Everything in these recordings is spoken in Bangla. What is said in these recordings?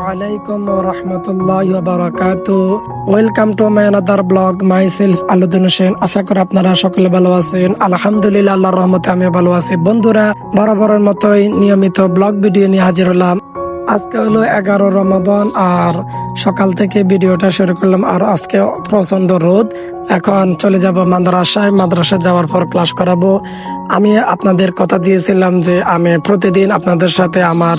Assalamualaikum warahmatullahi wabarakatuh. Welcome to my another blog, myself Aluddin Hossain. আশা করি আপনারা সকলে ভালো আছেন। আলহামদুলিল্লাহ, আল্লাহর রহমতে আমি ভালো আছি। বন্ধুরা, বরাবরের মতোই নিয়মিত ব্লগ ভিডিও নিয়ে হাজির হলাম। আজকে হলো 11 রমাদান আর সকাল থেকে ভিডিওটা শুরু করলাম। আর আজকে প্রচন্ড রোদ। এখন চলে যাব মাদ্রাসায় যাওয়ার পর ক্লাস করাবো। আমি আপনাদের কথা দিয়েছিলাম যে আমি প্রতিদিন আপনাদের সাথে আমার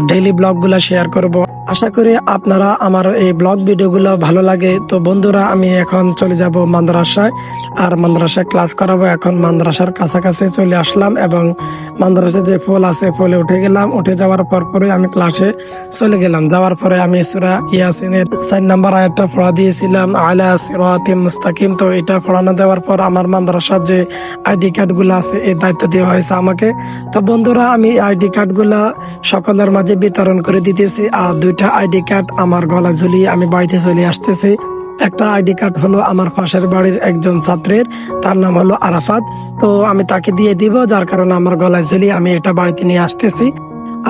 ডেইলি ব্লগগুলো শেয়ার করব। আশা করি আপনারা আমার এই ব্লগ ভিডিওগুলো ভালো লাগে। তো বন্ধুরা, আমি এখন চলে যাব মাদ্রাসায় আর মাদ্রাসায় ক্লাস করাবো। এখন মাদ্রাসার কাছাকাছি চলে আসলাম এবং মাদ্রাসায় যে ফুল আছে ফুলে উঠে গেলাম। উঠে যাওয়ার পরে আমি ক্লাসে চলে গেলাম। যাওয়ার পরে আমি সূরা ইয়াসিনের 4 নম্বর আয়াতটা পড়া দিয়েছিলাম, আলা সিরাতিম মুস্তাকিম। তো এটা পড়ানো দেওয়ার পর আমার মাদ্রাসার যে আইডি কার্ড গুলো আছে এই দায়িত্ব দেওয়া হয়েছে আমাকে। তো বন্ধুরা, আমি আইডি কার্ড গুলা সকলের মাঝে বিতরণ করে দিতেছি। আর 2টা আইডি কার্ড আমার গলা ঝুলিয়ে আমি বাড়িতে চলে আসতেছি। একটা আইডি কার্ড হলো আমার পাশের বাড়ির একজন ছাত্রের, তার নাম হলো আরাফাত। তো আমি তাকে দিয়ে দিব, যার কারণে আমার গলায় ঝুলিয়ে আমি এটা বাড়িতে নিয়ে আসতেছি।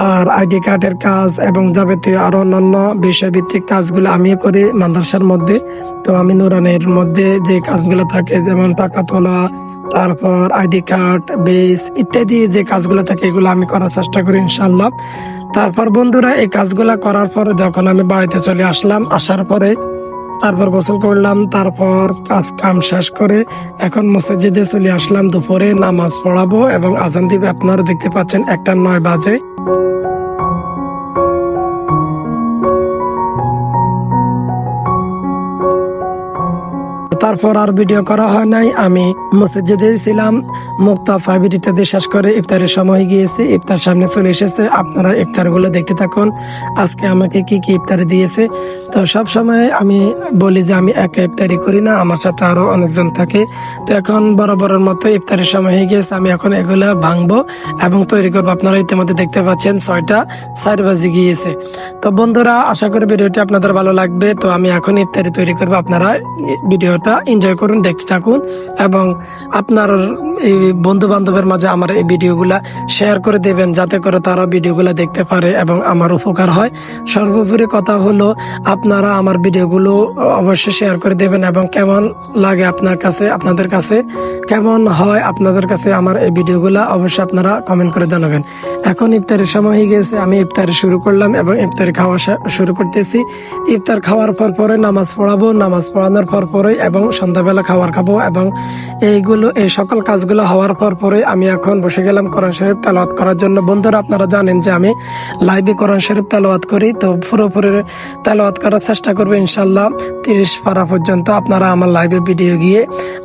আর আইডি কার্ডের কাজ এবং যাবতীয় আরো অন্যান্য বিষয়ভিত্তিক কাজগুলো আমি করি মাদ্রাসার মধ্যে। তো আমি নুরানের মধ্যে যে কাজগুলো থাকে, যেমন টাকা তোলা, তারপর আইডি কার্ড, বেস ইত্যাদি যে কাজগুলো থাকে এগুলো আমি করার চেষ্টা করি ইনশাল্লাহ। তারপর বন্ধুরা, এই কাজগুলা করার পর যখন আমি বাড়িতে চলে আসলাম, আসার পরে তারপর গোসল করলাম। তারপর কাজ কাম শেষ করে এখন মসজিদে চলে আসলাম। দুপুরে নামাজ পড়াবো এবং আজান দিবে। আপনারা দেখতে পাচ্ছেন 1:09 বাজে। তারপর আর ভিডিও করা হয় নাই। আমি মসজিদে ছিলাম। মুক্তা 5 দিয়ে শেষ করে ইফতারের সময় গিয়েছে। ইফতার সামনে চলে এসেছে। আপনারা ইফতার গুলো দেখতে থাকুন। আজকে আমাকে কি কি ইফতারি দিয়েছে। তো সব সময় আমি বলি যে আমি একা ইফতারি করি না, আমার সাথে আরো অনেকজন থাকে। তো এখন বরাবরের মতো ইফতারের সময় হয়ে গিয়েছে। আমি এখন এগুলা ভাঙবো এবং তৈরি করবো। আপনারা ইতিমধ্যে দেখতে পাচ্ছেন 6:04 বাজে গিয়েছে। তো বন্ধুরা, আশা করি ভিডিওটি আপনাদের ভালো লাগবে। তো আমি এখন ইফতারি তৈরি করবো। আপনারা ভিডিওটা এনজয় করুন, দেখতে থাকুন এবং আপনার এই বন্ধু বান্ধবের মাঝে আমার এই ভিডিওগুলা শেয়ার করে দেবেন, যাতে করে তারা ভিডিওগুলা দেখতে পারে এবং আমার উপকার হয়। সর্বোপরি কথা হলো, আপনারা আমার ভিডিওগুলো অবশ্যই শেয়ার করে দেবেন এবং কেমন লাগে আপনাদের কাছে কেমন হয় আপনাদের কাছে আমার এই ভিডিওগুলা অবশ্যই আপনারা কমেন্ট করে জানাবেন। এখন ইফতারের সময় হয়ে গেছে। আমি ইফতারি শুরু করলাম এবং ইফতারি খাওয়া শুরু করতেছি। ইফতার খাওয়ার পরে নামাজ পড়াবো। নামাজ পড়ানোর পরে এবং সন্ধ্যাবেলা খাবার খাবো এবং এই সকল কাজগুলো হওয়ার পরে আমি এখন বসে গেলাম কোরআন শরীফ তেলাওয়াত করার জন্য। বন্ধুরা, আপনারা জানেন যে আমি লাইভে কোরআন শরীফ তেলাওয়াত করি। তো পুরোপুরি তেলাওয়াত করার চেষ্টা করবো ইনশাল্লাহ 30 পারা পর্যন্ত। আপনারা আমার লাইভে ভিডিও গিয়ে,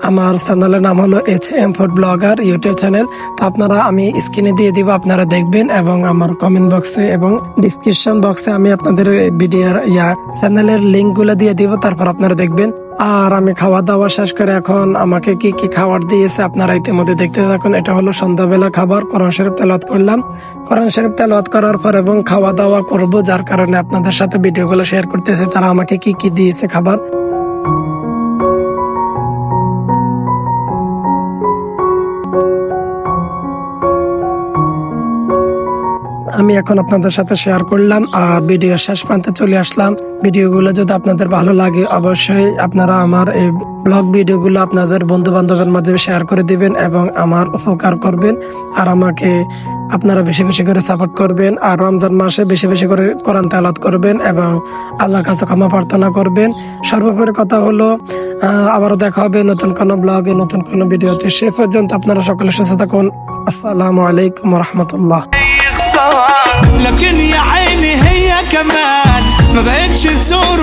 আমার চ্যানেলের নাম হলো HM food blogger YouTube channel. তো আপনারা আমি স্ক্রিনে দিয়ে দিব, আপনারা দেখবেন এবং আমার কমেন্ট বক্সে এবং ডিসক্রিপশন বক্সে আমি আপনাদের ভিডিওর চ্যানেলের লিঙ্ক গুলো দিয়ে দিব, তারপর আপনারা দেখবেন। আর আমি খাওয়া দাওয়া শেষ করে এখন আমাকে কি কি খাবার দিয়েছে আপনারা ইতিমধ্যে দেখতে থাকুন। এটা হলো সন্ধ্যাবেলা খাবার। কোরআন শরীফ তেলাওয়াত করলাম। কোরআন শরীফ তেলাওয়াত করার পর এবং খাওয়া দাওয়া করব, যার কারণে আপনাদের সাথে ভিডিওগুলো শেয়ার করতেছে তারা আমাকে কি কি দিয়েছে খাবার। আমি এখন আপনাদের সাথে শেয়ার করলাম আর ভিডিও শেষ প্রান্তে চলে আসলাম। ভিডিওগুলো যদি আপনাদের ভালো লাগে অবশ্যই আপনারা আমার এই ব্লগ ভিডিওগুলো আপনাদের বন্ধু বান্ধবের মধ্যে শেয়ার করে দিবেন এবং আমার উপকার করবেন। আর আমাকে আপনারা বেশি বেশি করে সাপোর্ট করবেন। আর রমজান মাসে বেশি বেশি করে কোরআন তেলাওয়াত করবেন এবং আল্লাহর কাছে ক্ষমা প্রার্থনা করবেন। সর্বোপরি কথা হলো, আবারও দেখা হবে নতুন কোনো ব্লগে, নতুন কোনো ভিডিওতে। সে পর্যন্ত আপনারা সকলে সুস্থ থাকুন। আসসালামু আলাইকুম রহমতুল্লাহ। لكن يا عيني هي كمان ما بقتش تزور